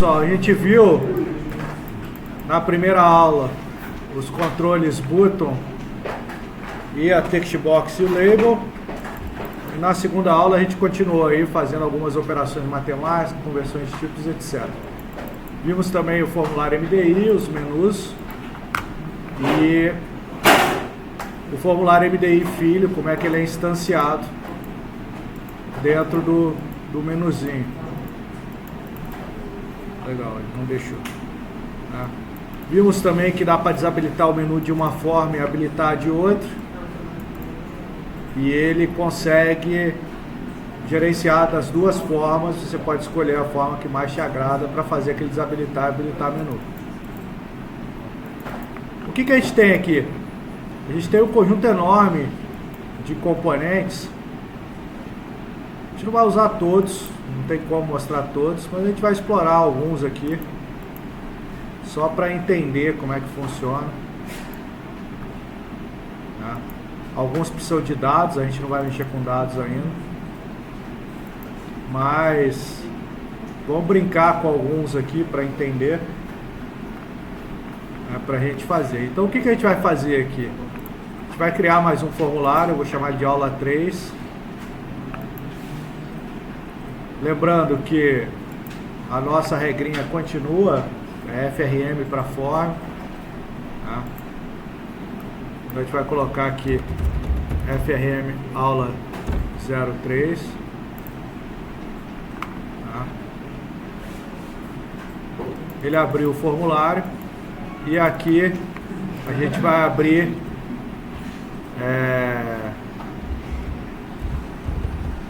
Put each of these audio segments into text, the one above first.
Pessoal, a gente viu na primeira aula os controles button e a textbox e o label. E na segunda aula a gente continuou aí fazendo algumas operações matemáticas, conversões de tipos, etc. Vimos também o formulário MDI, os menus e o formulário MDI filho, como é que ele é instanciado dentro do menuzinho. Legal, ele não deixou. Né? Vimos também que dá para desabilitar o menu de uma forma e habilitar de outra. E ele consegue gerenciar das duas formas. Você pode escolher a forma que mais te agrada para fazer aquele desabilitar e habilitar menu. O que a gente tem aqui? A gente tem um conjunto enorme de componentes. A gente não vai usar todos, não tem como mostrar todos, mas a gente vai explorar alguns aqui, só para entender como é que funciona. Né? Alguns precisam de dados, a gente não vai mexer com dados ainda, mas vamos brincar com alguns aqui para entender, né, para a gente fazer. Então o que a gente vai fazer aqui? A gente vai criar mais um formulário, eu vou chamar de aula 3. Lembrando que a nossa regrinha continua, é FRM para form. Tá? Então a gente vai colocar aqui FRM aula 03. Tá? Ele abriu o formulário e aqui a gente vai abrir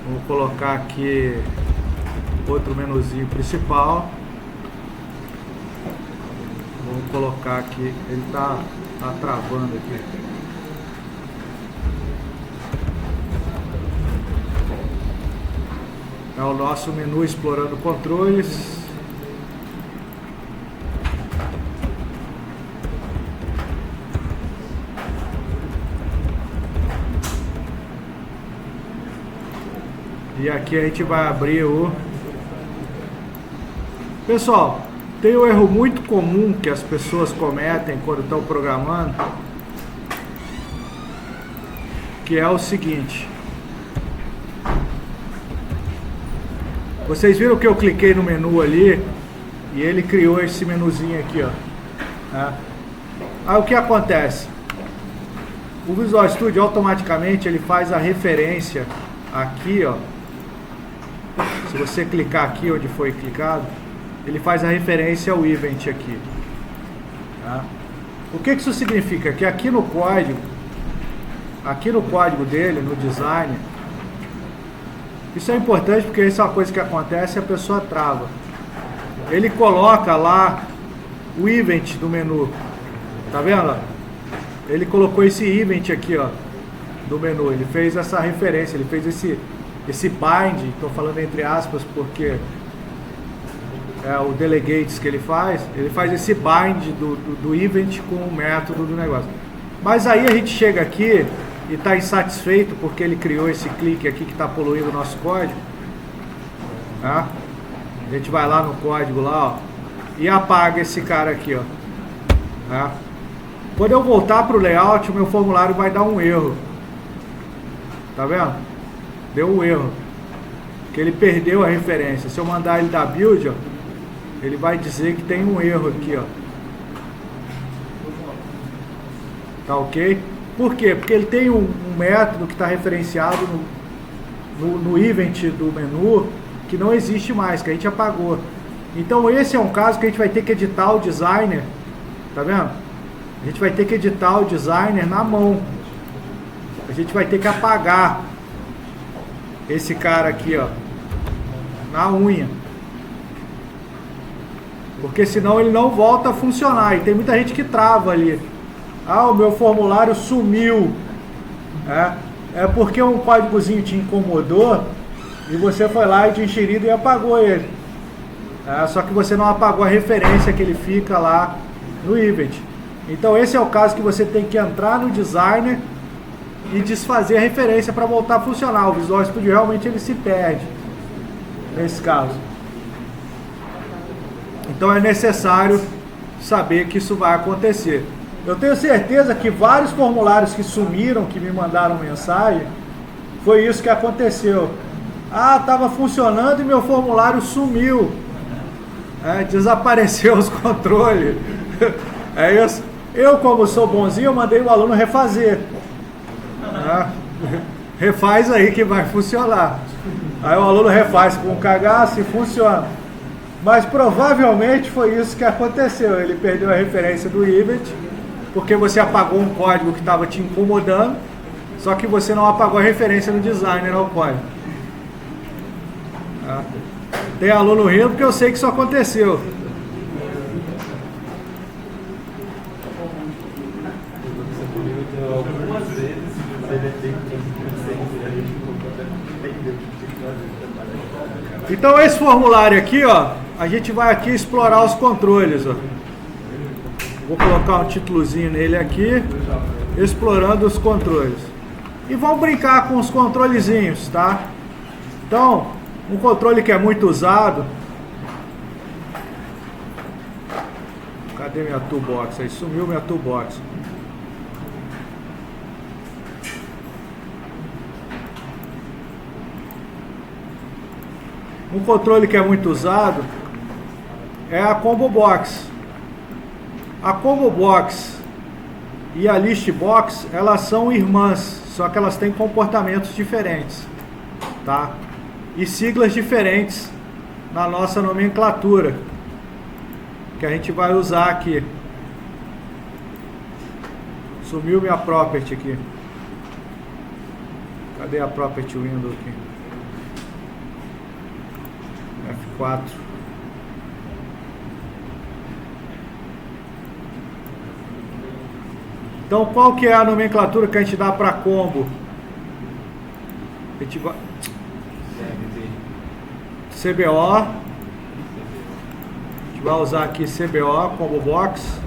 vou colocar aqui outro menuzinho principal. Vamos colocar aqui, ele tá travando aqui. É o nosso menu explorando controles. E aqui a gente vai abrir o... Pessoal, tem um erro muito comum que as pessoas cometem quando estão programando, que é o seguinte. Vocês viram que eu cliquei no menu ali e ele criou esse menuzinho aqui, ó. Né? Aí o que acontece? O Visual Studio automaticamente ele faz a referência aqui, ó. Se você clicar aqui onde foi clicado, ele faz a referência ao event aqui. Tá? O que isso significa? Que aqui no código dele, no design, isso é importante porque isso é uma coisa que acontece e a pessoa trava. Ele coloca lá o event do menu. Tá vendo? Ele colocou esse event aqui, ó, do menu. Ele fez essa referência, ele fez esse bind, estou falando entre aspas porque é o delegates que ele faz esse bind do event com o método do negócio. Mas aí a gente chega aqui e está insatisfeito porque ele criou esse clique aqui que está poluindo o nosso código. Tá? A gente vai lá no código lá, ó, e apaga esse cara aqui, ó. Tá? Quando eu voltar para o layout, o meu formulário vai dar um erro. Tá vendo? Deu um erro. Que ele perdeu a referência. Se eu mandar ele dar build, ó, ele vai dizer que tem um erro aqui, ó. Tá ok? Por quê? Porque ele tem um método que está referenciado no event do menu que não existe mais, que a gente apagou. Então esse é um caso que a gente vai ter que editar o designer. Tá vendo? A gente vai ter que editar o designer na mão. A gente vai ter que apagar esse cara aqui, ó, na unha. Porque senão ele não volta a funcionar. E tem muita gente que trava ali. Ah, o meu formulário sumiu. É porque um códigozinho te incomodou e você foi lá e de enxerido e apagou ele. Só que você não apagou a referência que ele fica lá no event. Então esse é o caso que você tem que entrar no designer e desfazer a referência para voltar a funcionar. O Visual Studio realmente ele se perde nesse caso. Então é necessário saber que isso vai acontecer. Eu tenho certeza que vários formulários que sumiram, que me mandaram mensagem, foi isso que aconteceu. Ah, estava funcionando e meu formulário sumiu. Desapareceu os controles. É isso. Eu, como sou bonzinho, eu mandei o aluno refazer. Refaz aí que vai funcionar. Aí o aluno refaz com um cagaço e funciona. Mas provavelmente foi isso que aconteceu. Ele perdeu a referência do event, porque você apagou um código que estava te incomodando, só que você não apagou a referência no designer ao código. Tem aluno rindo porque eu sei que isso aconteceu. Então esse formulário aqui, ó, a gente vai aqui explorar os controles, ó. Vou colocar um títulozinho nele aqui, explorando os controles. E vamos brincar com os controlezinhos, tá? Então, um controle que é muito usado. Cadê minha toolbox? Aí sumiu minha toolbox. Um controle que é muito usado é a Combo Box. A Combo Box e a List Box, elas são irmãs, só que elas têm comportamentos diferentes, tá? E siglas diferentes na nossa nomenclatura, que a gente vai usar aqui. Sumiu minha property aqui. Cadê a property window aqui? F4. Então, qual que é a nomenclatura que a gente dá para combo? A gente vai... CBO. A gente vai usar aqui CBO, Combo Box.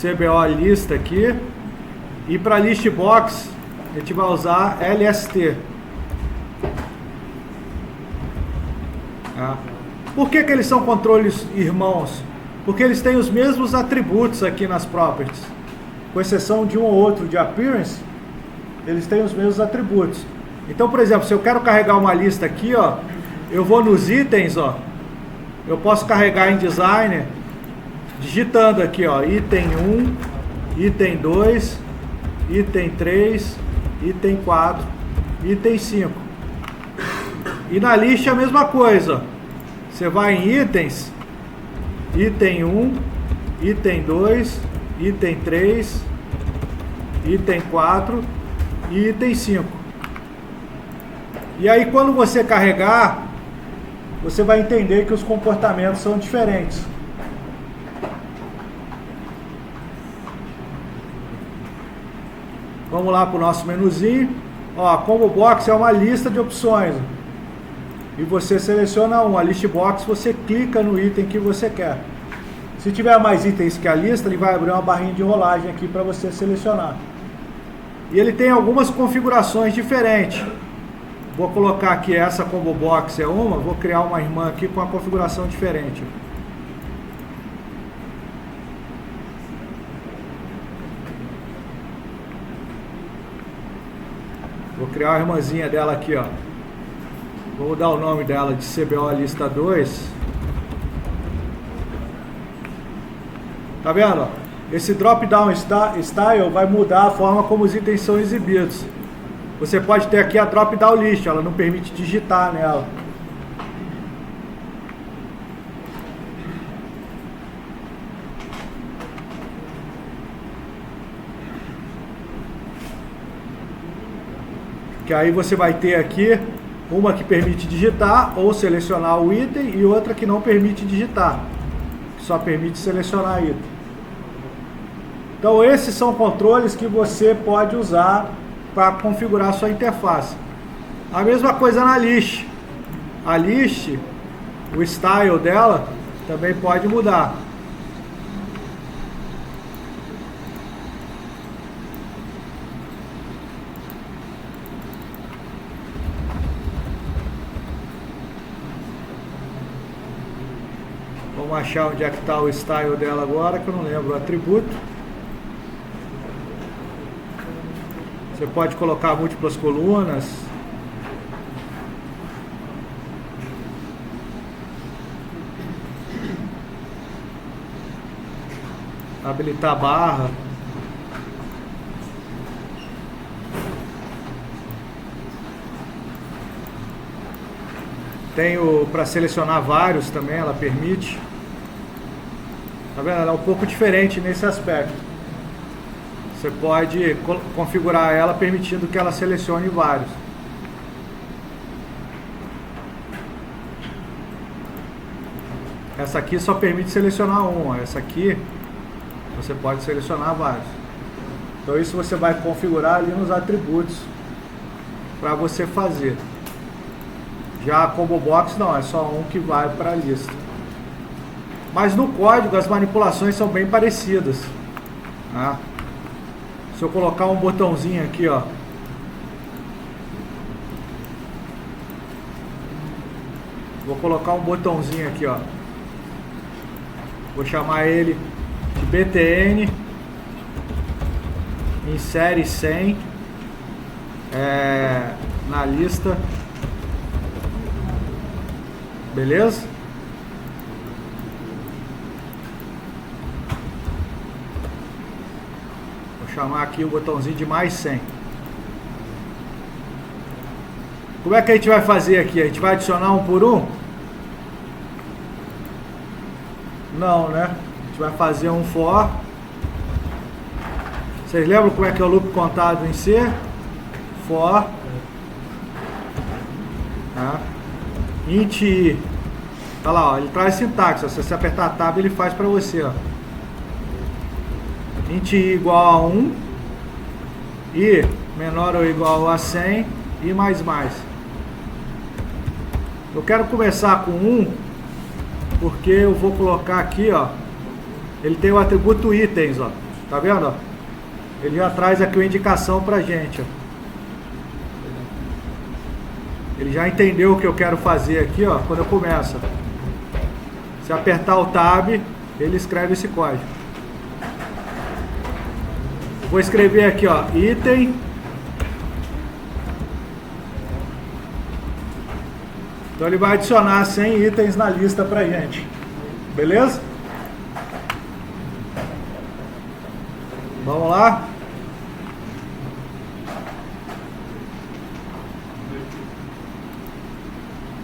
CBO lista aqui. E para List Box, a gente vai usar LST. Por que eles são controles irmãos? Porque eles têm os mesmos atributos aqui nas properties. Com exceção de um ou outro de appearance, eles têm os mesmos atributos. Então, por exemplo, se eu quero carregar uma lista aqui, ó, eu vou nos itens, ó, eu posso carregar em designer, digitando aqui, ó, item 1, item 2, item 3, item 4, item 5. E na lista a mesma coisa. Você vai em itens, item 1, item 2, item 3, item 4 e item 5. E aí quando você carregar, você vai entender que os comportamentos são diferentes. Vamos lá para o nosso menuzinho. Ó, a Combo Box é uma lista de opções. E você seleciona a list box, você clica no item que você quer. Se tiver mais itens que a lista, ele vai abrir uma barrinha de rolagem aqui para você selecionar. E ele tem algumas configurações diferentes. Vou colocar aqui essa Combo Box é uma, vou criar uma irmã aqui com uma configuração diferente. Vou criar uma irmãzinha dela aqui, ó. Vou dar o nome dela de CBO lista 2. Tá vendo? Esse drop down style vai mudar a forma como os itens são exibidos. Você pode ter aqui a drop down list, ela não permite digitar nela. Que aí você vai ter aqui uma que permite digitar ou selecionar o item e outra que não permite digitar, que só permite selecionar item. Então esses são controles que você pode usar para configurar sua interface. A mesma coisa na list. A list, o style dela também pode mudar. Vamos achar onde é que está o style dela agora, que eu não lembro o atributo. Você pode colocar múltiplas colunas. Habilitar a barra. Tem para selecionar vários também, ela permite. Tá vendo? Ela é um pouco diferente nesse aspecto. Você pode configurar ela permitindo que ela selecione vários. Essa aqui só permite selecionar um. Essa aqui você pode selecionar vários. Então isso você vai configurar ali nos atributos para você fazer. Já a Combo Box não, é só um que vai para a lista. Mas no código as manipulações são bem parecidas. Tá? Se eu colocar um botãozinho aqui, ó. Vou colocar um botãozinho aqui, ó. Vou chamar ele de BTN. Insere 100 na lista. Beleza? Vou chamar aqui o botãozinho de mais 100. Como é que a gente vai fazer aqui? A gente vai adicionar um por um? Não, né? A gente vai fazer um for. Vocês lembram como é que é o loop contado em C? For. Tá? Int i. Olha lá, ó, ele traz sintaxe. Ó. Se você apertar tab, ele faz para você. Ó. Int i igual a 1. I menor ou igual a 100. I mais mais. Eu quero começar com 1, porque eu vou colocar aqui, ó. Ele tem o atributo itens, ó. Tá vendo, ó? Ele já traz aqui uma indicação pra gente, ó. Ele já entendeu o que eu quero fazer aqui, ó, quando eu começo. Se apertar o tab, ele escreve esse código. Vou escrever aqui, ó, item. Então ele vai adicionar 100 itens na lista pra gente. Beleza? Vamos lá?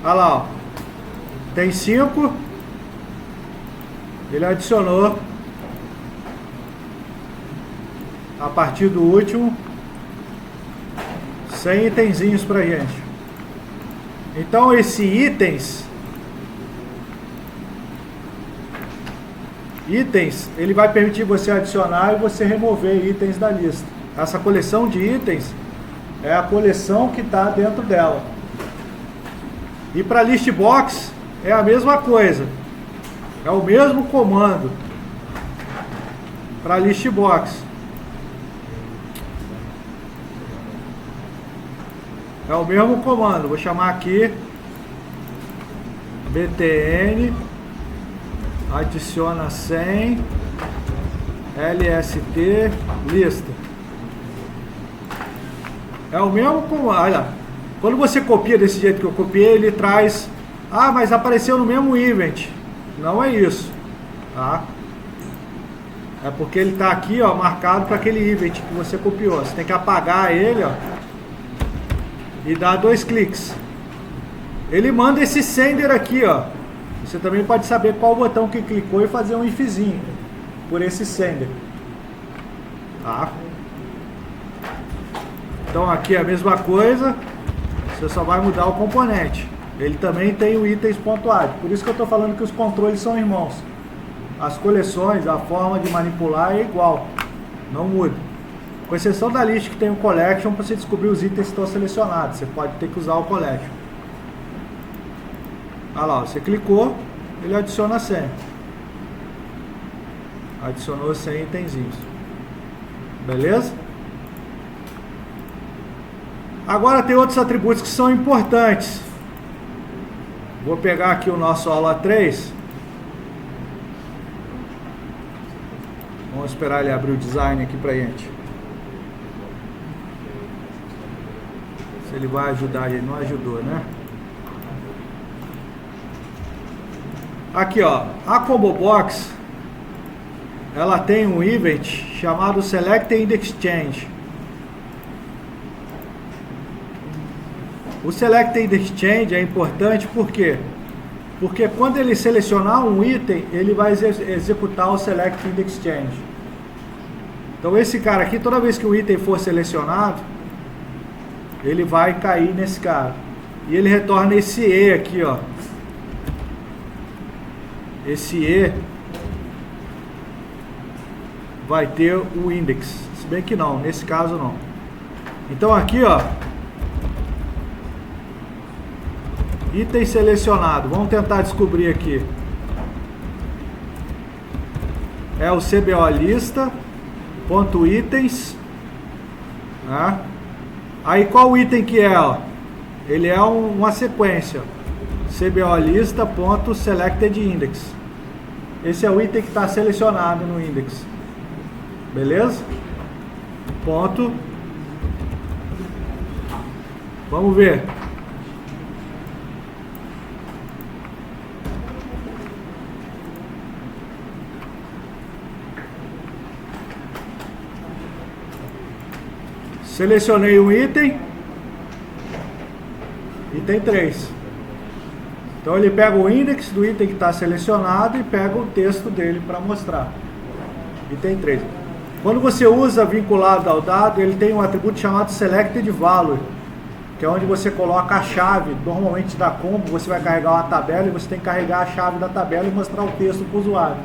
Olha lá, ó. Tem 5. Ele adicionou a partir do último 100 itenzinhos pra gente. Então esse itens, ele vai permitir você adicionar e você remover itens da lista. Essa coleção de itens é a coleção que está dentro dela. E para list box é a mesma coisa. É o mesmo comando para list box. É o mesmo comando. Vou chamar aqui btn adiciona 100 lst lista. É o mesmo comando. Olha, quando você copia desse jeito que eu copiei, ele traz: ah, mas apareceu no mesmo event. Não é isso, tá? É porque ele está aqui, ó, marcado para aquele event que você copiou. Você tem que apagar ele, ó, e dar 2 cliques. Ele manda esse sender aqui, ó. Você também pode saber qual botão que clicou e fazer um ifzinho por esse sender, tá? Então aqui é a mesma coisa. Você só vai mudar o componente. Ele também tem o itens.add. Por isso que eu estou falando que os controles são irmãos. As coleções, a forma de manipular é igual. Não muda. Com exceção da lista que tem o collection, para você descobrir os itens que estão selecionados. Você pode ter que usar o collection. Olha lá, você clicou, ele adiciona 100. Adicionou 100 itenzinhos. Beleza? Agora tem outros atributos que são importantes. Vou pegar aqui o nosso aula 3. Vamos esperar ele abrir o design aqui pra gente. Se ele vai ajudar, ele não ajudou, né? Aqui, ó, a Combo Box, ela tem um event chamado Select Index Change. O Select Index Change é importante por quê? Porque quando ele selecionar um item, ele vai executar o Select Index Change. Então esse cara aqui, toda vez que o item for selecionado, ele vai cair nesse cara. E ele retorna esse E aqui, ó. Esse E vai ter o index. Se bem que não, nesse caso não. Então aqui, ó, item selecionado. Vamos tentar descobrir aqui. É o CBO lista ponto itens, né? Aí qual item que é, ó? Ele é uma sequência. CBO lista ponto selected index. Esse é o item que está selecionado no index. Beleza? Ponto. Vamos ver. Selecionei um item. Item 3. Então ele pega o index do item que está selecionado e pega o texto dele para mostrar. Item 3. Quando você usa vinculado ao dado, ele tem um atributo chamado Selected Value, que é onde você coloca a chave. Normalmente da combo você vai carregar uma tabela e você tem que carregar a chave da tabela e mostrar o texto para o usuário.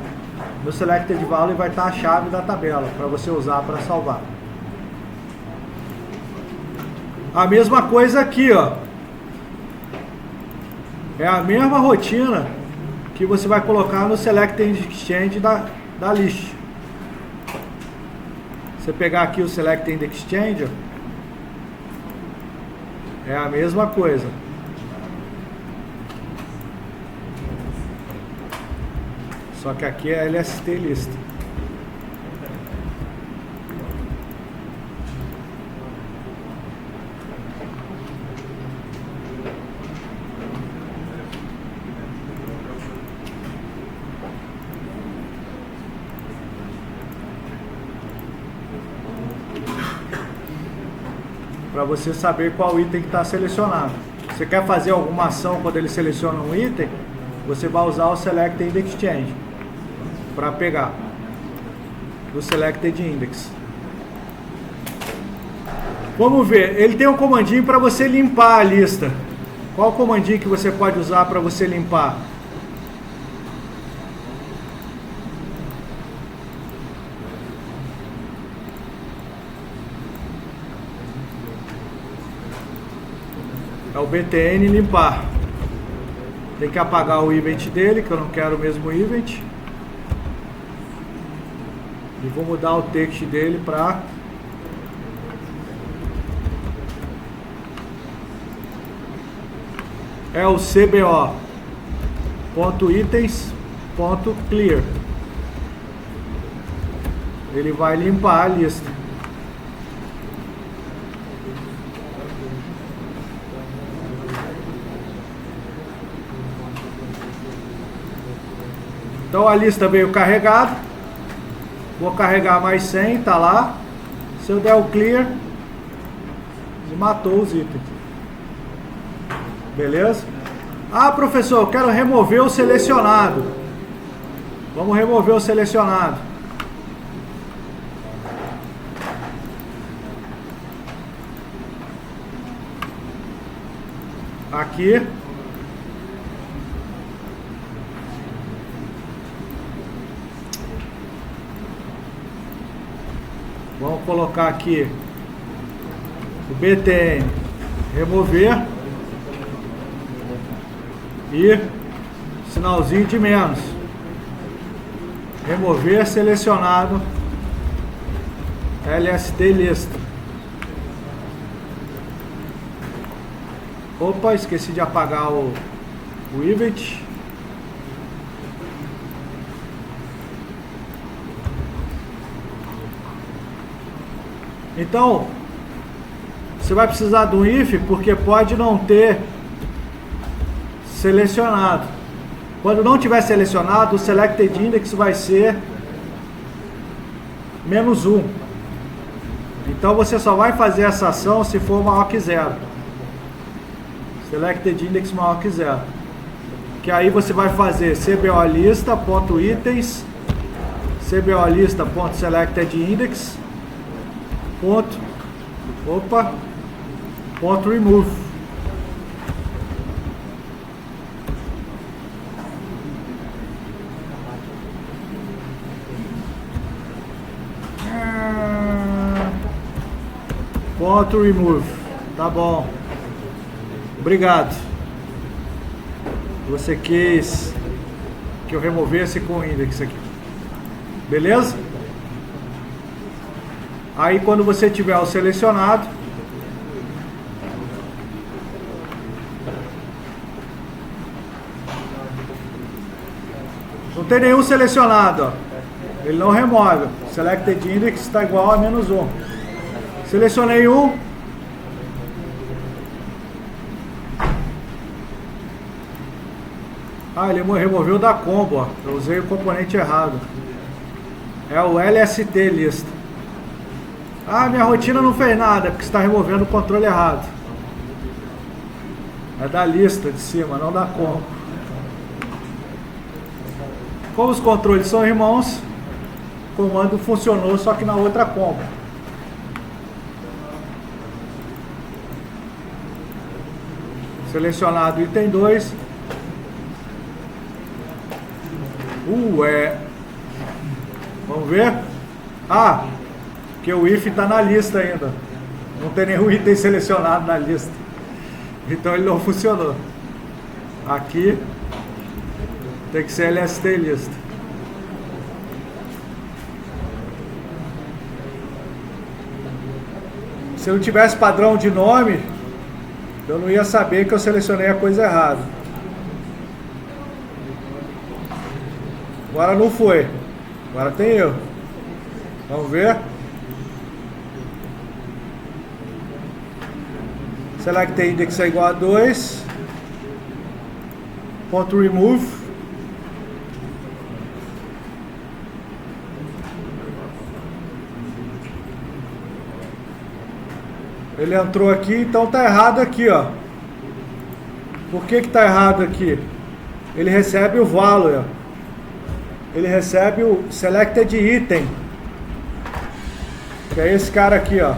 No Selected Value vai estar a chave da tabela para você usar para salvar. A mesma coisa aqui, ó. É a mesma rotina que você vai colocar no Select Index Change da list. Você pegar aqui o Select Index Change, é a mesma coisa. Só que aqui é LST lista. Para você saber qual item que está selecionado. Você quer fazer alguma ação quando ele seleciona um item, você vai usar o Select Index Change para pegar do Selected Index. Vamos ver, ele tem um comandinho para você limpar a lista. Qual o comandinho que você pode usar para você limpar? É o btn limpar. Tem que apagar o event dele, que eu não quero o mesmo event. E vou mudar o text dele para é o cbo.itens.clear. Ele vai limpar a lista. Então a lista veio carregada. Vou carregar mais 100, tá lá. Se eu der o clear, ele matou os itens. Beleza? Ah, professor, eu quero remover o selecionado. Vamos remover o selecionado. Aqui. Vamos colocar aqui o btn remover e sinalzinho de menos. Remover selecionado LST lista. Opa, esqueci de apagar o event. Então, você vai precisar do if porque pode não ter selecionado. Quando não tiver selecionado, o selected index vai ser -1. Então você só vai fazer essa ação se for maior que 0. Selected index maior que 0. Que aí você vai fazer cbolista.itens, cbolista.selectedIndex, ponto remove. Ponto remove. Tá bom. Obrigado. Você quis que eu removesse com o index aqui. Beleza? Aí quando você tiver o selecionado, não tem nenhum selecionado, ó. Ele não remove. Selected index está igual a -1. Selecionei um. Ah, ele removeu da combo, ó. Eu usei o componente errado. É o LST lista. Ah, minha rotina não fez nada, porque você está removendo o controle errado. É da lista de cima, não da combo. Como os controles são irmãos, o comando funcionou, só que na outra combo. Selecionado item 2. Vamos ver? Ah, que o if está na lista ainda. Não tem nenhum item selecionado na lista. Então ele não funcionou. Aqui tem que ser LST lista. Se eu não tivesse padrão de nome, eu não ia saber que eu selecionei a coisa errada. Agora não foi. Agora tem erro. Vamos ver. Select index é igual a 2. Ponto remove. Ele entrou aqui, então tá errado aqui, ó. Por que que tá errado aqui? Ele recebe o value, ó. Ele recebe o selected item, que é esse cara aqui, ó.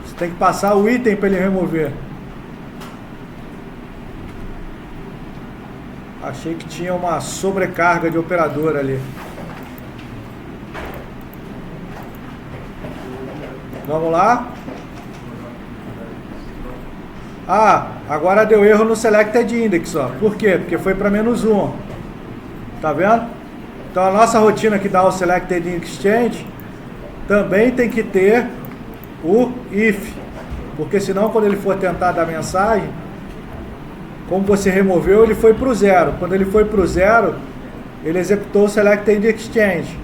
Você tem que passar o item para ele remover. Achei que tinha uma sobrecarga de operador ali. Vamos lá. Ah, agora deu erro no selected index, ó. Por quê? Porque foi para -1. Tá vendo? Então a nossa rotina que dá o selected exchange também tem que ter o if, porque senão quando ele for tentar dar mensagem, como você removeu, ele foi para o 0. Quando ele foi para o 0, ele executou o selected exchange.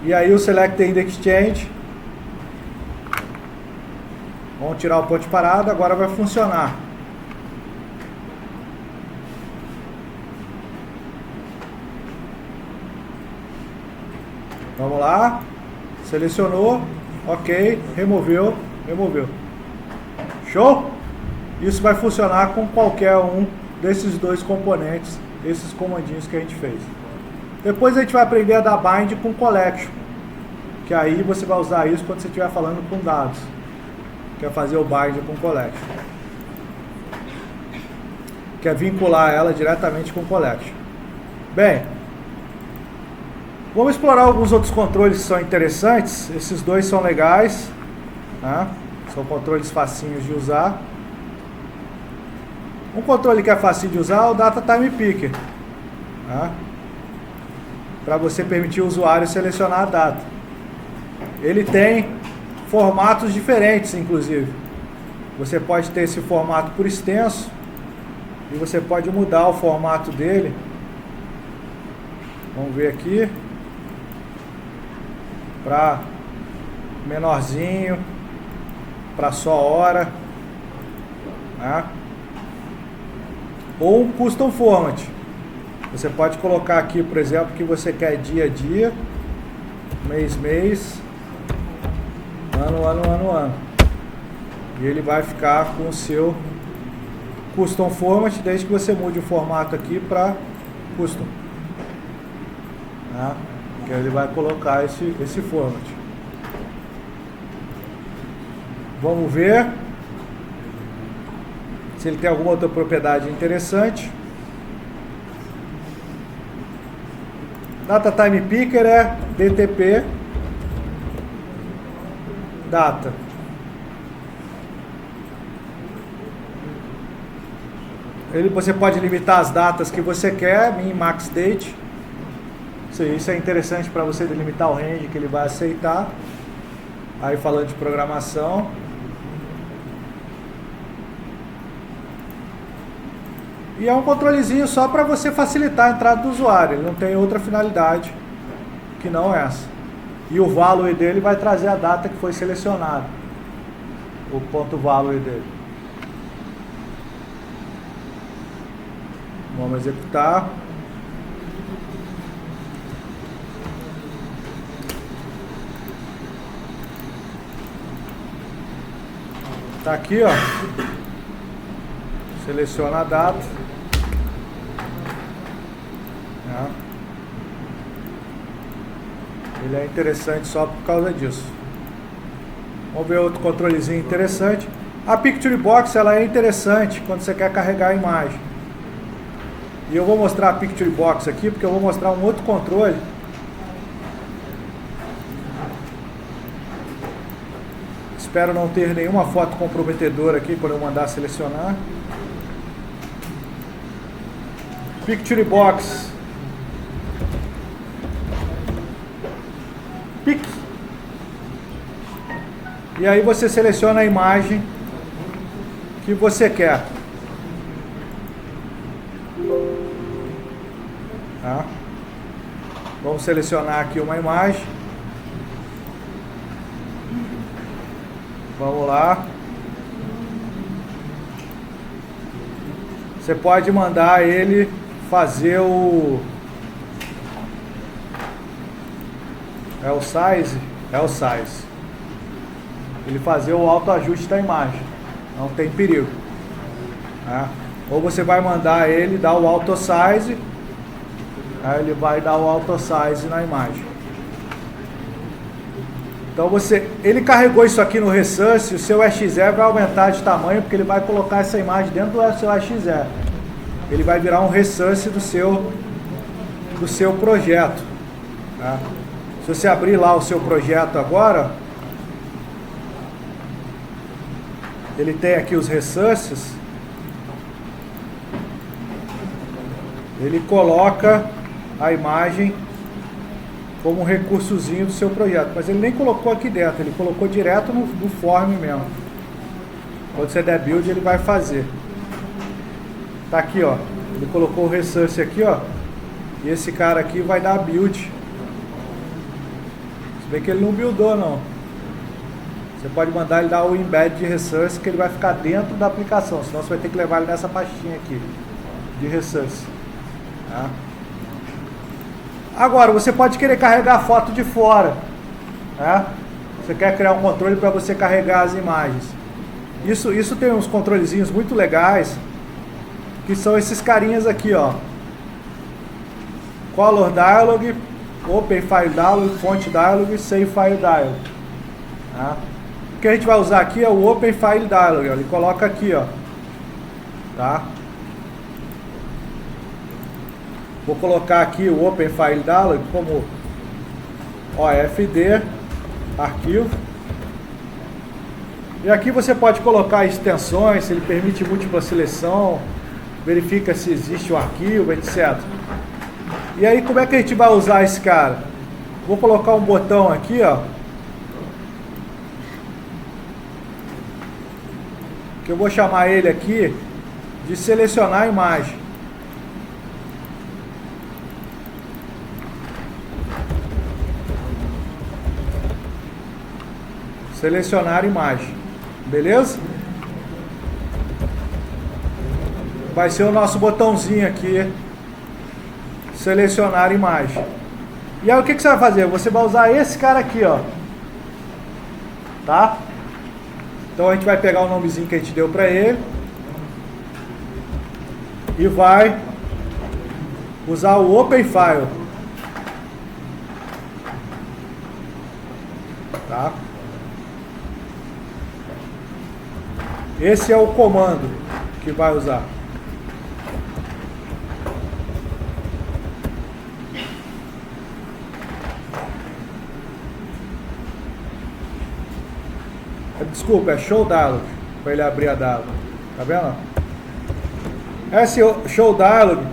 E aí o selected exchange, vamos tirar o ponto de parada, agora vai funcionar. Vamos lá. Selecionou. Ok. Removeu. Show? Isso vai funcionar com qualquer um desses dois componentes, esses comandinhos que a gente fez. Depois a gente vai aprender a dar bind com collection, que aí você vai usar isso quando você estiver falando com dados. Quer fazer o bind com collection, quer vincular ela diretamente com collection. Bem, vamos explorar alguns outros controles que são interessantes. Esses dois são legais, né? São controles facinhos de usar. Um controle que é facinho de usar é o Data Time Picker, né? Para você permitir o usuário selecionar a data. Ele tem formatos diferentes, inclusive. Você pode ter esse formato por extenso e você pode mudar o formato dele. Vamos ver aqui. para menorzinho, para só hora, né? Ou um custom format. Você pode colocar aqui, por exemplo, que você quer dia a dia, mês, ano. E ele vai ficar com o seu custom format, desde que você mude o formato aqui para custom. Né? Que ele vai colocar esse format. Vamos ver se ele tem alguma outra propriedade interessante. Data Time Picker é DTP data. Você pode limitar as datas que você quer, min, max, date. Isso é interessante para você delimitar o range que ele vai aceitar. Aí falando de programação. E é um controlezinho só para você facilitar a entrada do usuário. Ele não tem outra finalidade que não essa. E o value dele vai trazer a data que foi selecionada. O ponto value dele. Vamos executar. Tá aqui, ó. Seleciona a data. Ele é interessante só por causa disso. Vamos ver outro controlezinho interessante. A Picture Box, ela é interessante quando você quer carregar a imagem. E eu vou mostrar a Picture Box aqui, porque eu vou mostrar um outro controle. Espero não ter nenhuma foto comprometedora aqui quando eu mandar selecionar. Picture Box. Pic. E aí você seleciona a imagem que você quer. Tá? Vamos selecionar aqui uma imagem. Vamos lá. Você pode mandar ele fazer o... É o size? É o size. Ele fazer o autoajuste da imagem. Não tem perigo. Tá? Ou você vai mandar ele dar o auto size. Aí ele vai dar o auto size na imagem. Então ele carregou isso aqui no Resource, o seu EXE vai aumentar de tamanho, porque ele vai colocar essa imagem dentro do seu EXE. Ele vai virar um Resource do seu projeto. Tá? Se você abrir lá o seu projeto agora, ele tem aqui os Resources. Ele coloca a imagem como um recursozinho do seu projeto, mas ele nem colocou aqui dentro, ele colocou direto no form mesmo. Quando você der build, ele vai fazer. Tá aqui, ó. Ele colocou o resource aqui, ó. E esse cara aqui vai dar build. Se bem que ele não buildou, não. Você pode mandar ele dar o embed de resource, que ele vai ficar dentro da aplicação. Senão você vai ter que levar ele nessa pastinha aqui de resource. Tá? Agora, você pode querer carregar a foto de fora. Né? Você quer criar um controle para você carregar as imagens. Isso tem uns controlezinhos muito legais, que são esses carinhas aqui, ó. Color Dialog, Open File Dialog, Font Dialog, Save File Dialog. Tá? O que a gente vai usar aqui é o Open File Dialog. Ó. Ele coloca aqui, ó. Tá? Vou colocar aqui o Open File Dialog como OFD, arquivo. E aqui você pode colocar extensões, se ele permite múltipla seleção, verifica se existe um arquivo, etc. E aí como é que a gente vai usar esse cara? Vou colocar um botão aqui, ó. Que eu vou chamar ele aqui de selecionar a imagem. Selecionar imagem. Beleza? Vai ser o nosso botãozinho aqui. Selecionar imagem. E aí o que você vai fazer? Você vai usar esse cara aqui, ó. Tá? Então a gente vai pegar o nomezinho que a gente deu para ele. E vai usar o Open File. Tá? Esse é o comando que vai usar. Desculpa, é Show Dialog, para ele abrir a dialog. Tá vendo? Esse Show Dialog,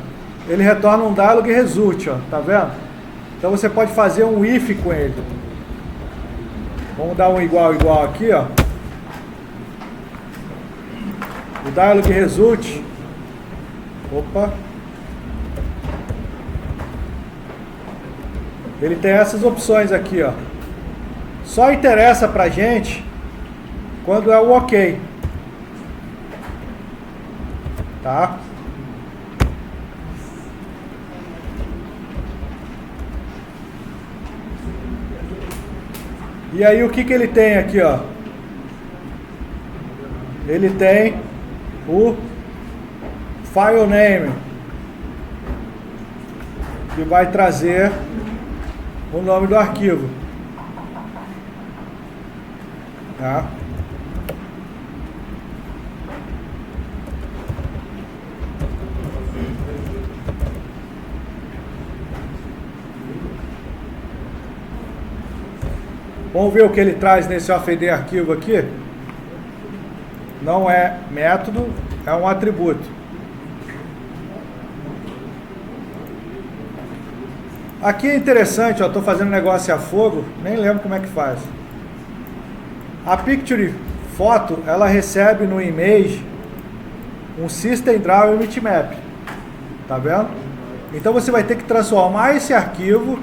ele retorna um dialog result, ó. Tá vendo? Então você pode fazer um if com ele. Vamos dar um igual aqui, ó. O dialog result. Opa. Ele tem essas opções aqui, ó. Só interessa pra gente quando é o OK. Tá? E aí o que ele tem aqui, ó? Ele tem o file name, que vai trazer o nome do arquivo. Tá? Vamos ver o que ele traz nesse OFD arquivo aqui. Não é método, é um atributo. Aqui é interessante, ó, estou fazendo negócio a fogo, nem lembro como é que faz. A Picture Foto, ela recebe no image um System Draw Emit Map. Tá vendo? Então você vai ter que transformar esse arquivo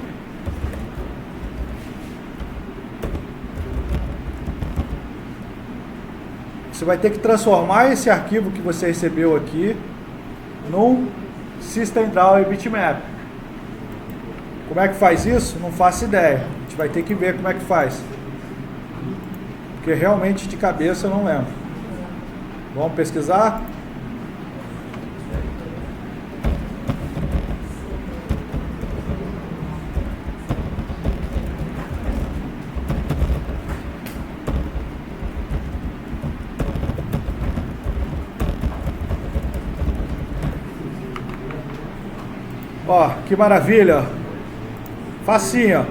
que você recebeu aqui num System Draw Bitmap. Como é que faz isso? Não faço ideia. A gente vai ter que ver como é que faz. Porque realmente de cabeça eu não lembro. Vamos pesquisar? Ó, que maravilha. Facinho, ó.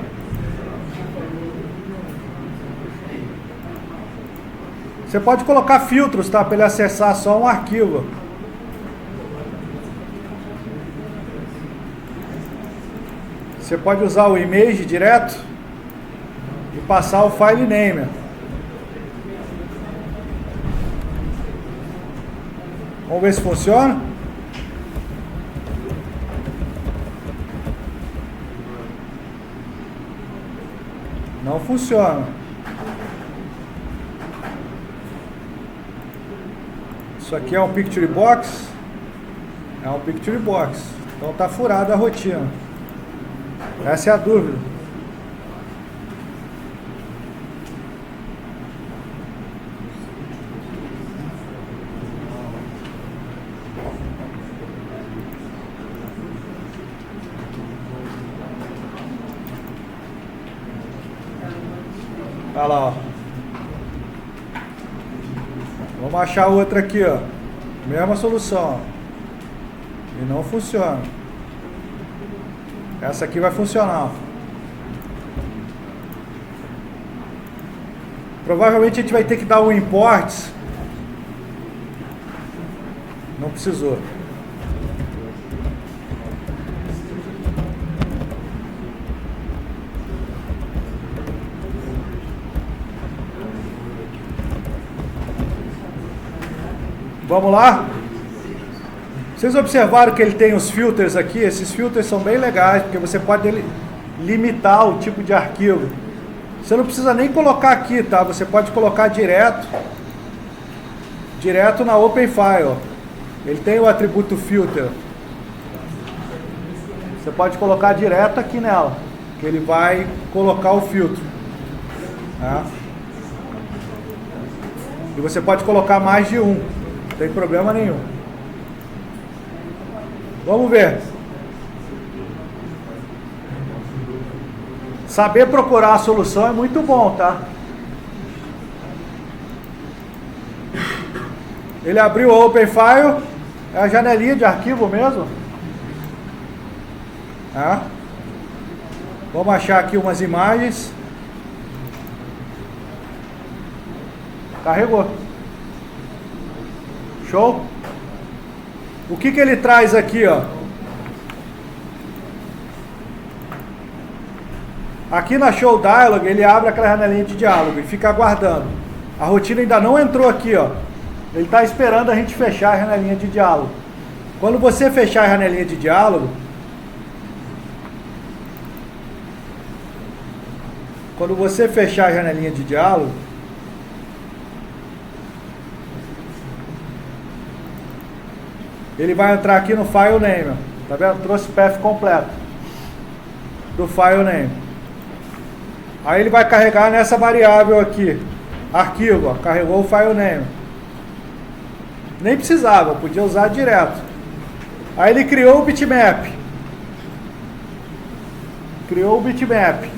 Você pode colocar filtros, tá? Para ele acessar só um arquivo. Você pode usar o image direto e passar o file name. Vamos ver se funciona. Não funciona. Isso aqui é um Picture Box. É um Picture Box. Então tá furada a rotina. Essa é a dúvida. Olha lá, ó. Vamos achar outra aqui, ó. Mesma solução. E não funciona. Essa aqui vai funcionar. Provavelmente a gente vai ter que dar um import. Não precisou. Vamos lá? Vocês observaram que ele tem os filters aqui? Esses filters são bem legais, porque você pode limitar o tipo de arquivo. Você não precisa nem colocar aqui, tá? Você pode colocar direto na OpenFile. Ele tem o atributo filter. Você pode colocar direto aqui nela, que ele vai colocar o filtro. Tá? E você pode colocar mais de um, não tem problema nenhum. Vamos ver. Saber procurar a solução é muito bom, tá? Ele abriu o OpenFile, é a janelinha de arquivo mesmo. Tá? Vamos achar aqui umas imagens. Carregou. Show? O que ele traz aqui, ó? Aqui na Show Dialog, ele abre aquela janelinha de diálogo e fica aguardando. A rotina ainda não entrou aqui, ó. Ele está esperando a gente fechar a janelinha de diálogo. Quando você fechar a janelinha de diálogo, ele vai entrar aqui no file name, ó. Tá vendo? Trouxe o path completo do file name. Aí ele vai carregar nessa variável aqui, arquivo, ó, carregou o file name. Nem precisava, podia usar direto. Aí ele criou o bitmap.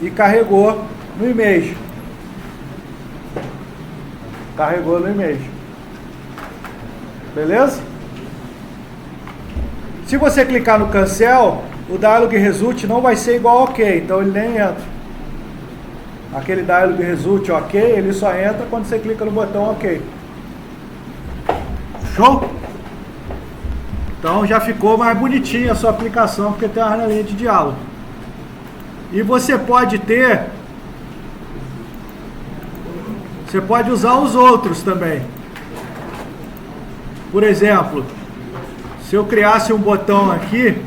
E carregou no image. Beleza? Se você clicar no cancel, o dialog result não vai ser igual ao OK, então ele nem entra. Aquele dialog result OK, ele só entra quando você clica no botão OK. Show? Então já ficou mais bonitinha a sua aplicação, porque tem uma janelinha de diálogo. E você pode usar os outros também. Por exemplo, se eu criasse um botão aqui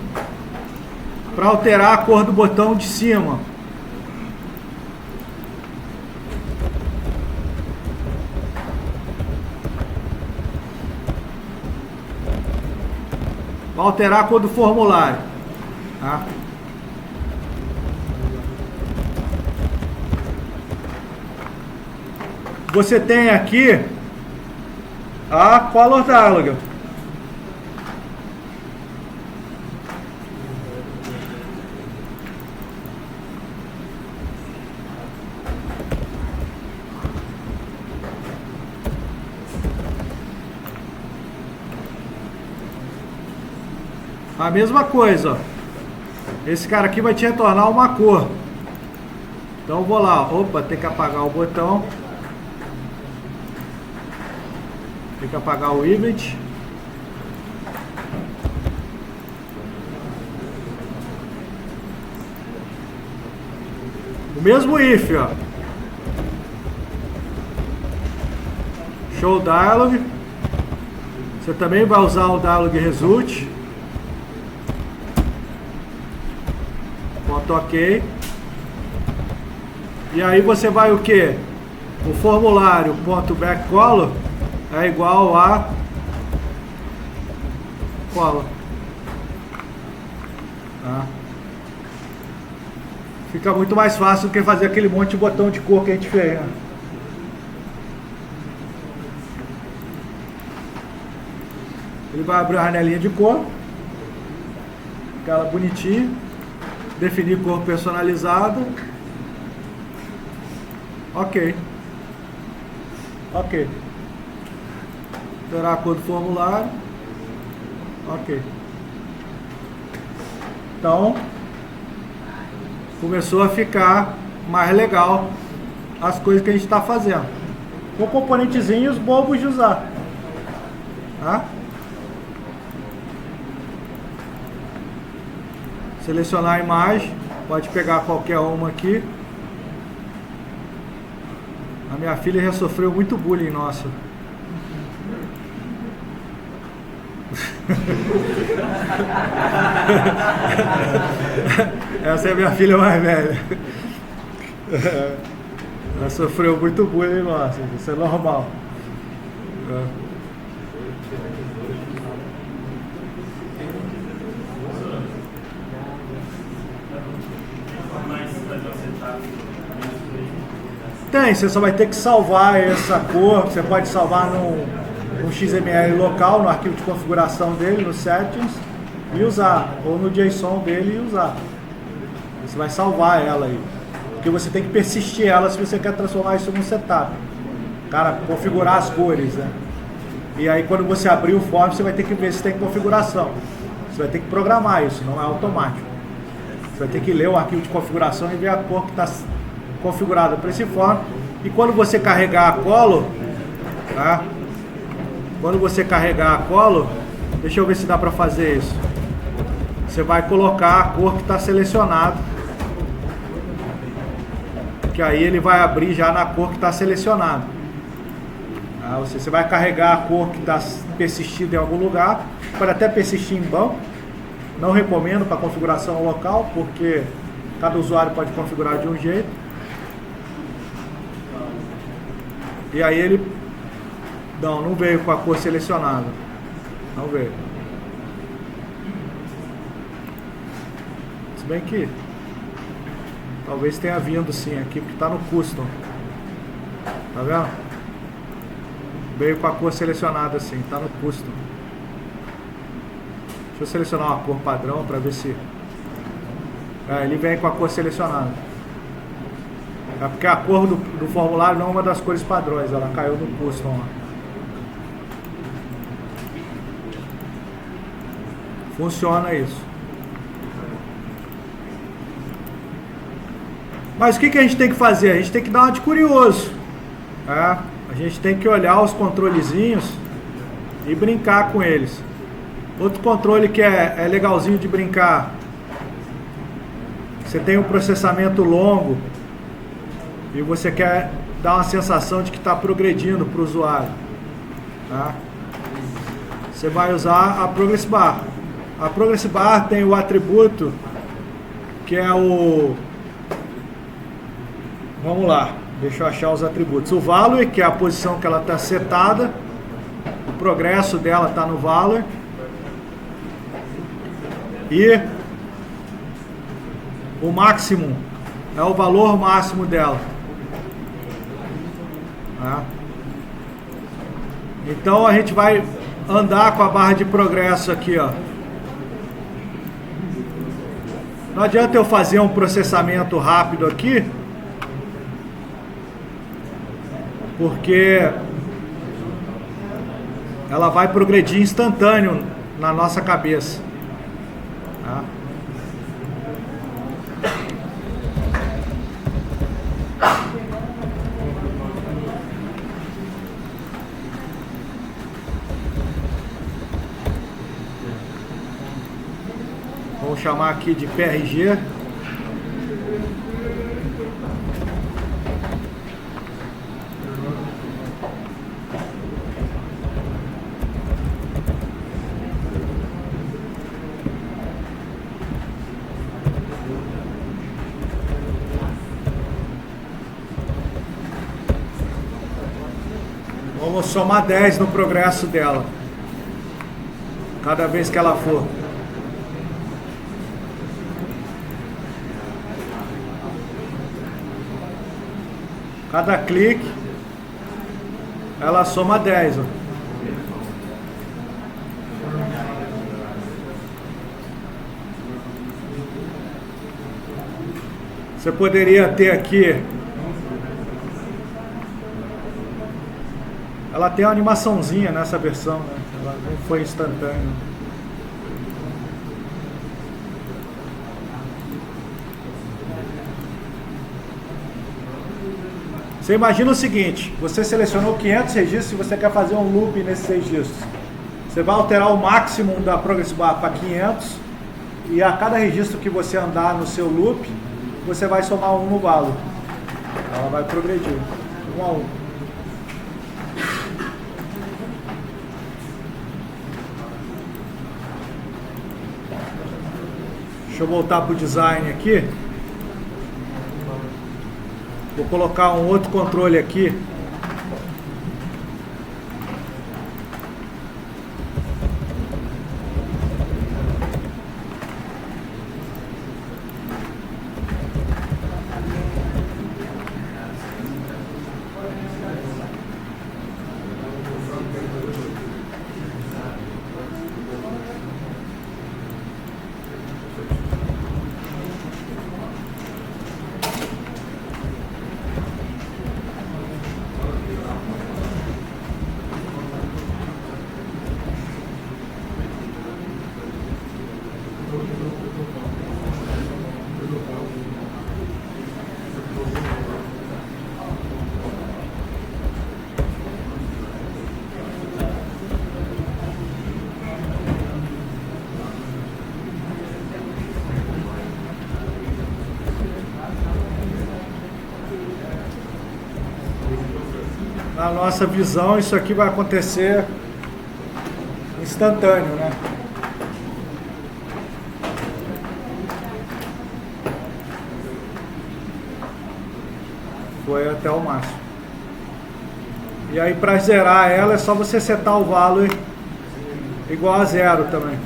para alterar a cor do botão de cima. Para alterar a cor do formulário. Tá? Você tem aqui a Color Dialog. A mesma coisa, ó. Esse cara aqui vai te retornar uma cor. Então eu vou lá, opa, tem que apagar o botão. Tem que apagar o event. O mesmo if, ó. Show dialog. Você também vai usar o dialog result. Ponto OK. E aí você vai o que? O formulário ponto backcolor é igual a color. Tá? Fica muito mais fácil do que fazer aquele monte de botão de cor que a gente fez, né? Ele vai abrir a janelinha de cor, aquela bonitinha, definir cor personalizada. Ok. Alterar a cor do formulário. Ok. Então, começou a ficar mais legal as coisas que a gente está fazendo. Com componentezinhos bobos de usar. Tá? Selecionar a imagem. Pode pegar qualquer uma aqui. A minha filha já sofreu muito bullying, nossa. Essa é a minha filha mais velha. Já sofreu muito bullying, nossa, isso é normal. Tem, você só vai ter que salvar essa cor, você pode salvar no XML local, no arquivo de configuração dele, no settings, e usar, ou no JSON dele e usar. Você vai salvar ela aí, porque você tem que persistir ela se você quer transformar isso num setup. Cara, configurar as cores, né? E aí quando você abrir o form, você vai ter que ver se tem configuração. Você vai ter que programar isso, não é automático. Você vai ter que ler o arquivo de configuração e ver a cor que está configurada para esse form. E quando você carregar a color, tá? Quando você carregar a color, deixa eu ver se dá para fazer isso. Você vai colocar a cor que está selecionada, que aí ele vai abrir já na cor que está selecionada. Tá? Você vai carregar a cor que está persistida em algum lugar, pode até persistir em banco. Não recomendo para configuração local, porque cada usuário pode configurar de um jeito. E aí ele... Não veio com a cor selecionada. Não veio. Se bem que... Talvez tenha vindo sim aqui, porque está no custom. Tá vendo? Veio com a cor selecionada assim, está no custom. Deixa eu selecionar uma cor padrão para ver se... ele vem com a cor selecionada. É porque a cor do formulário não é uma das cores padrões, ela caiu no custom lá. Funciona isso. Mas o que a gente tem que fazer? A gente tem que dar uma de curioso. A gente tem que olhar os controlezinhos e brincar com eles. Outro controle que é legalzinho de brincar. Você tem um processamento longo e você quer dar uma sensação de que está progredindo para o usuário. Tá? Você vai usar a Progress Bar. A Progress Bar tem o atributo que é o... Vamos lá, deixa eu achar os atributos. O value, que é a posição que ela está setada. O progresso dela está no value. E o máximo é o valor máximo dela. Tá? Então a gente vai andar com a barra de progresso aqui, ó. Não adianta eu fazer um processamento rápido aqui, porque ela vai progredir instantâneo na nossa cabeça. Tá? Vamos chamar aqui de PRG. Vamos somar 10 no progresso dela, cada vez que ela for. Cada clique, ela soma 10. Ó. Você poderia ter aqui... Ela tem uma animaçãozinha nessa versão, né? Ela não foi instantânea. Você imagina o seguinte, você selecionou 500 registros e você quer fazer um loop nesses registros. Você vai alterar o máximo da Progress Bar para 500 e a cada registro que você andar no seu loop, você vai somar 1 no valor. Ela vai progredir, 1 a 1. Deixa eu voltar para o design aqui. Vou colocar um outro controle aqui. Na nossa visão, isso aqui vai acontecer instantâneo, né? Foi até o máximo. E aí, para zerar ela, é só você setar o valor igual a 0 também.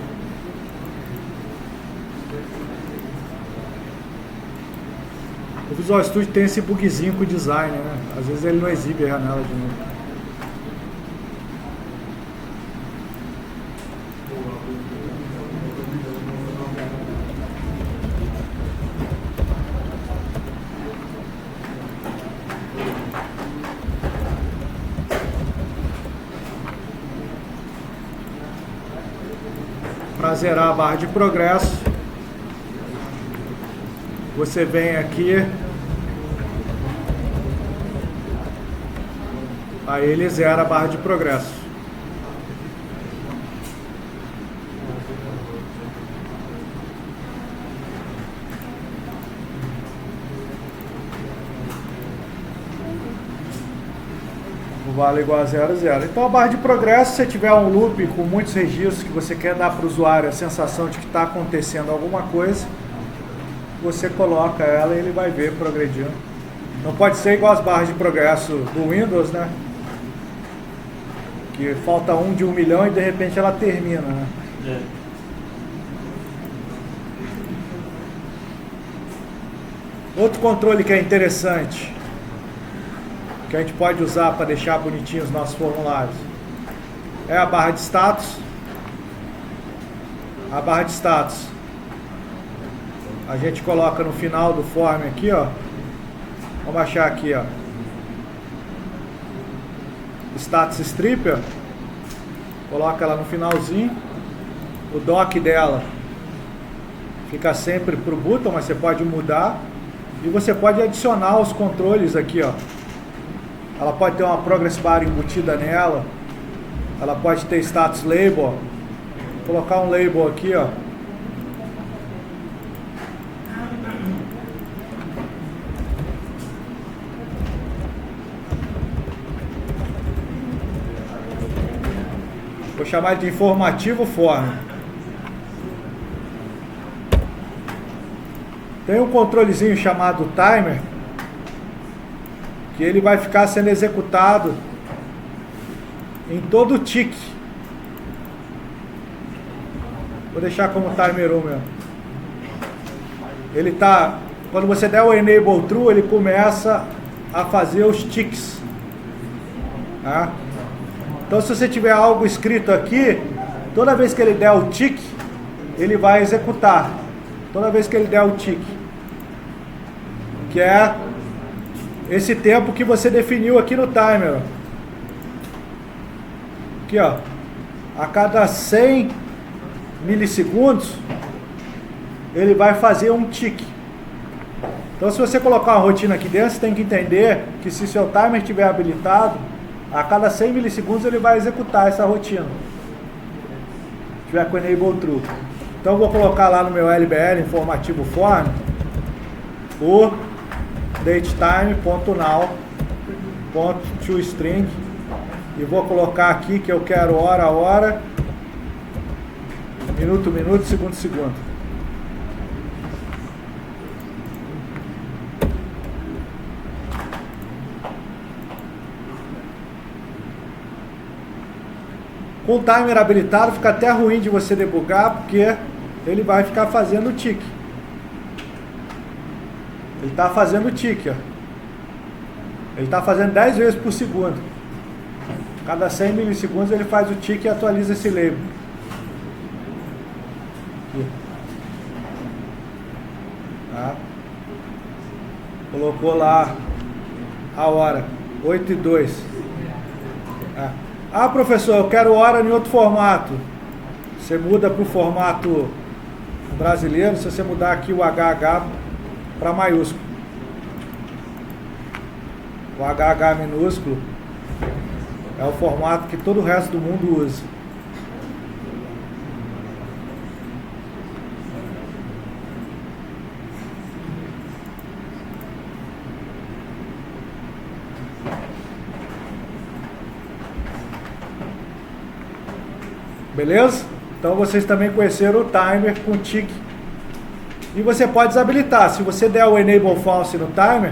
O Visual Studio tem esse bugzinho com o design, né? Às vezes ele não exibe a janela de novo. Para zerar a barra de progresso, você vem aqui, aí ele zera a barra de progresso. O valor igual a 0, 0. Então a barra de progresso, se você tiver um loop com muitos registros que você quer dar para o usuário a sensação de que está acontecendo alguma coisa, você coloca ela e ele vai ver progredindo. Não pode ser igual as barras de progresso do Windows, né? Que falta um de 1 milhão e de repente ela termina, né? É. Outro controle que é interessante, que a gente pode usar para deixar bonitinho os nossos formulários, é a barra de status. A barra de status a gente coloca no final do form aqui, ó. Vamos achar aqui, ó. Status stripper. Coloca ela no finalzinho. O dock dela fica sempre pro button, mas você pode mudar. E você pode adicionar os controles aqui, ó. Ela pode ter uma progress bar embutida nela. Ela pode ter status label. Vou colocar um label aqui, ó. Vou chamar de informativo form. Tem um controlezinho chamado timer, que ele vai ficar sendo executado em todo o tick. Vou deixar como timer 1 mesmo. Ele tá, quando você der o enable true, ele começa a fazer os ticks. Tá? Então, se você tiver algo escrito aqui, toda vez que ele der o tick, ele vai executar. Toda vez que ele der o tick. Que é esse tempo que você definiu aqui no timer. Aqui, ó. A cada 100 milissegundos, ele vai fazer um tick. Então, se você colocar uma rotina aqui dentro, você tem que entender que se seu timer estiver habilitado, a cada 100 milissegundos ele vai executar essa rotina. Se tiver com enable true. Então eu vou colocar lá no meu LBL informativo form o datetime.now.toString e vou colocar aqui que eu quero hora a hora, minuto, minuto, segundo, segundo. Com o timer habilitado fica até ruim de você debugar, porque ele vai ficar fazendo o tique. Ele está fazendo o tique, ó. Ele está fazendo 10 vezes por segundo. Cada 100 milissegundos ele faz o tique e atualiza esse label. Aqui. Tá? Colocou lá a hora, 8:02. Ah, professor, eu quero hora em outro formato. Você muda para o formato brasileiro, se você mudar aqui o HH para maiúsculo. O HH minúsculo é o formato que todo o resto do mundo usa. Beleza? Então vocês também conheceram o timer com tique. E você pode desabilitar. Se você der o Enable False no timer,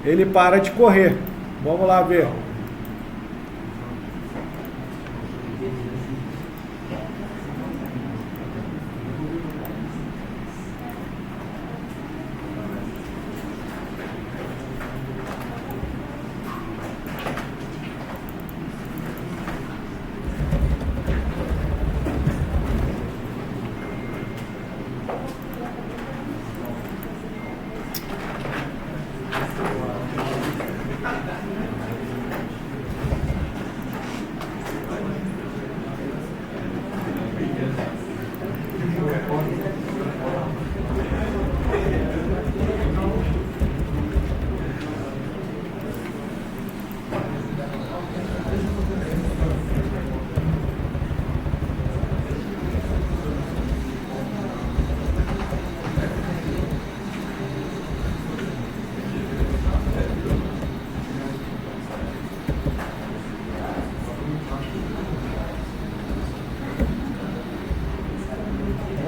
ele para de correr. Vamos lá ver.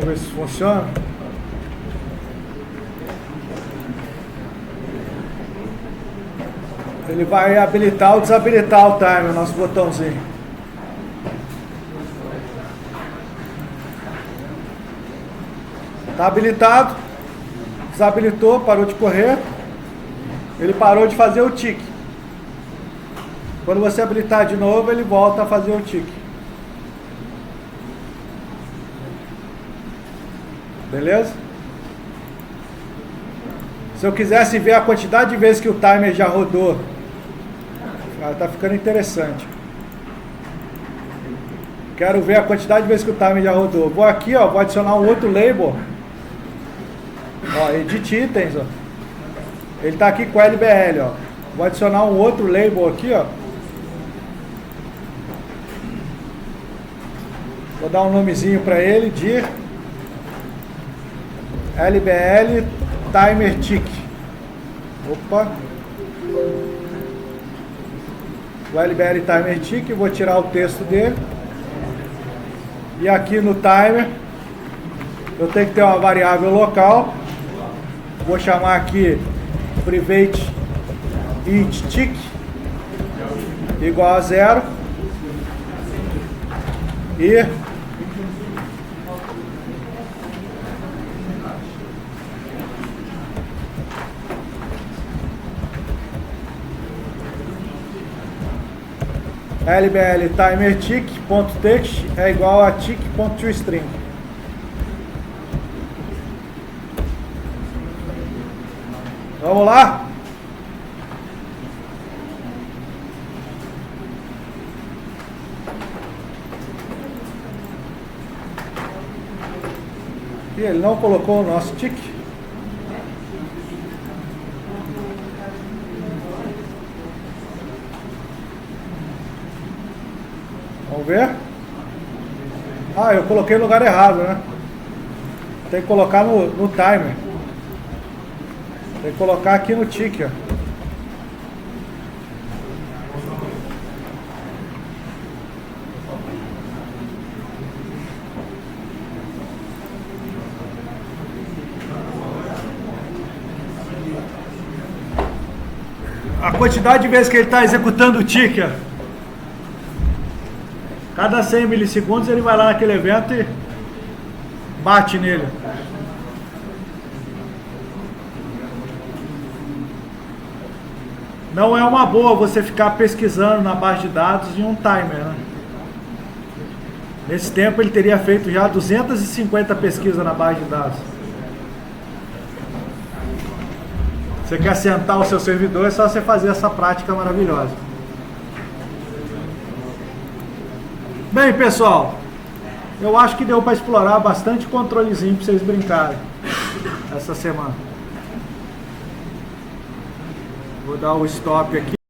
Vamos ver se funciona. Ele vai habilitar ou desabilitar o timer, nosso botãozinho. Está habilitado, desabilitou, parou de correr, ele parou de fazer o tique. Quando você habilitar de novo, ele volta a fazer o tique. Beleza? Se eu quisesse ver a quantidade de vezes que o timer já rodou, tá ficando interessante. Quero ver a quantidade de vezes que o timer já rodou. Vou aqui, ó, vou adicionar um outro label. Ó, edit itens, ó. Ele tá aqui com LBL, ó. Vou adicionar um outro label aqui, ó. Vou dar um nomezinho para ele de LBL Timer Tick. Opa. O LBL Timer Tick, vou tirar o texto dele. E aqui no timer, eu tenho que ter uma variável local. Vou chamar aqui private int tick igual a 0. E LBL timer tick.text é igual a tick.toString. Vamos lá? E ele não colocou o nosso tick. Vamos ver. Ah, eu coloquei no lugar errado, né? Tem que colocar no timer. Tem que colocar aqui no tick, ó. A quantidade de vezes que ele está executando o tick, ó. Cada 100 milissegundos ele vai lá naquele evento e bate nele. Não é uma boa você ficar pesquisando na base de dados em um timer, né? Nesse tempo ele teria feito já 250 pesquisas na base de dados. Você quer sentar o seu servidor, é só você fazer essa prática maravilhosa. Bem, pessoal, eu acho que deu para explorar bastante controlezinho para vocês brincarem essa semana. Vou dar o stop aqui.